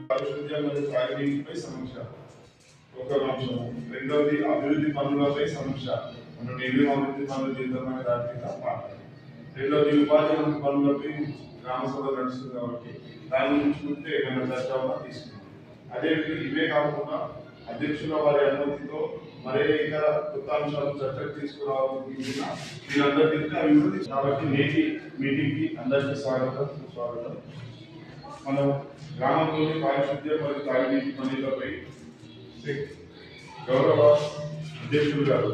పారిశుద్ధ్యం మరియు తాగునీటిపై సమీక్ష ఒక అంశం. రెండవది అభివృద్ధి పనులపై సమీక్ష. మనం ఏమేమి అభివృద్ధి పనులు చేద్దామనే దాని మీద మాట్లాడాలి. రెండవది ఉపాధి హామీ పనులపై గ్రామ సభ నడుస్తుంది కాబట్టి దాని గురించి ఉంటే ఏమైనా ప్రస్తావన తీసుకుంటాం. అదే ఇవే కాకుండా అధ్యక్షుల వారి అనుమతితో మరే ఇతర కొత్త అంశాలు చర్చకు తీసుకురావాలని మీరందరికీ అవి కూడా కాబట్టి నేటి మీటింగ్కి అందరికీ స్వాగతం. మనం గ్రామంలోని పారిశుద్ధ్యం మరియు తాగునీటి పనులపై గౌరవ అధ్యక్షులు గారు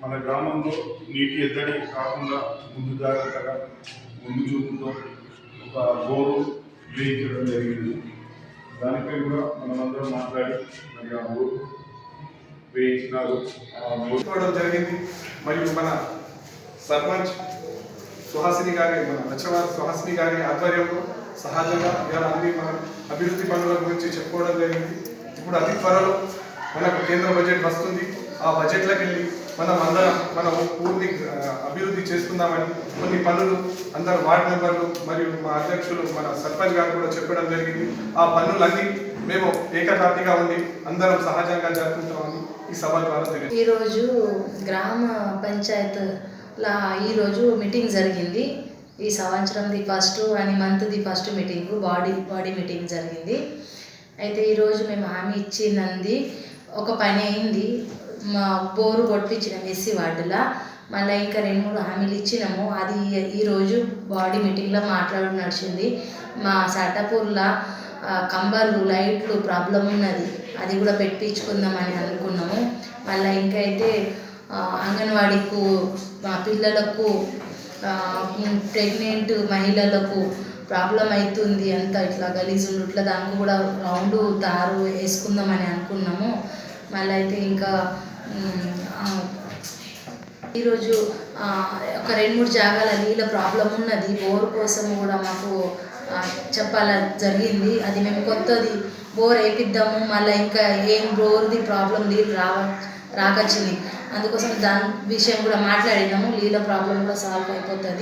మన గ్రామంలో నీటి ఎద్దడి కాకుండా ముందు జాగ్రత్తగా ముందు చూపుతో ఒక బోరు వేయించడం జరిగింది. దానిపై కూడా మనమందరం మాట్లాడి మరి ఆ బోరు వేయించినారు జరిగింది. మరియు మన సర్పంచ్ సుహాసిని గారి మన లచ్చవారి సుహాసిని గారి ఆధ్వర్యంలో సహజంగా ఇలా అన్ని మన అభివృద్ధి పనుల గురించి చెప్పుకోవడం జరిగింది. ఇప్పుడు అతి త్వరలో మనకు కేంద్ర బడ్జెట్ వస్తుంది. ఆ బడ్జెట్లోకి వెళ్ళి మనం అందరం మన ఊరిని అభివృద్ధి చేసుకుందామని కొన్ని పనులు అందరు వార్డు మెంబర్లు మరియు మా అధ్యక్షులు మన సర్పంచ్ గారు కూడా చెప్పడం జరిగింది. ఆ పనులన్నీ మేము ఏకతాటిగా ఉండి అందరం సహజంగా జరుపుకుంటామని ఈ సభ ద్వారా తెలియదు. ఈరోజు గ్రామ పంచాయత్లా ఈరోజు మీటింగ్ జరిగింది. ఈ సంవత్సరంది ఫస్ట్ అని మంత్ది ఫస్ట్ మీటింగ్ బాడీ మీటింగ్ జరిగింది. అయితే ఈరోజు మేము హామీ ఇచ్చింది ఒక పని అయింది. మా బోరు కొట్టించినాం ఎస్సీ వార్డులో. మళ్ళీ ఇంకా 2-3 హామీలు ఇచ్చినాము. అది ఈరోజు బాడీ మీటింగ్లో మాట్లాడడం నడిచింది. మా సటపూర్లో కంబర్లు లైట్లు ప్రాబ్లం ఉన్నది, అది కూడా పెట్టించుకుందామని అనుకున్నాము. మళ్ళీ ఇంకైతే అంగన్వాడీకు మా పిల్లలకు ప్రెగ్నెంట్ మహిళలకు ప్రాబ్లం అవుతుంది, అంతా ఇట్లా గలీజు ఇట్లా దానికి కూడా రౌండ్ తారు వేసుకుందామని అనుకున్నాము. మళ్ళీ అయితే ఇంకా ఈరోజు ఒక 2-3 జాగాల నీళ్ళ ప్రాబ్లం ఉన్నది. బోర్ కోసం కూడా మాకు చెప్పాల జరిగింది. అది మేము కొత్తది బోర్ వేపిద్దాము, మళ్ళీ ఇంకా ఏం బోర్ది ప్రాబ్లం నీళ్ళు రాకొచ్చింది. అందుకోసం దాని విషయం కూడా మాట్లాడినాము. నీళ్ళ ప్రాబ్లం కూడా సాల్వ్ అయిపోతుంది.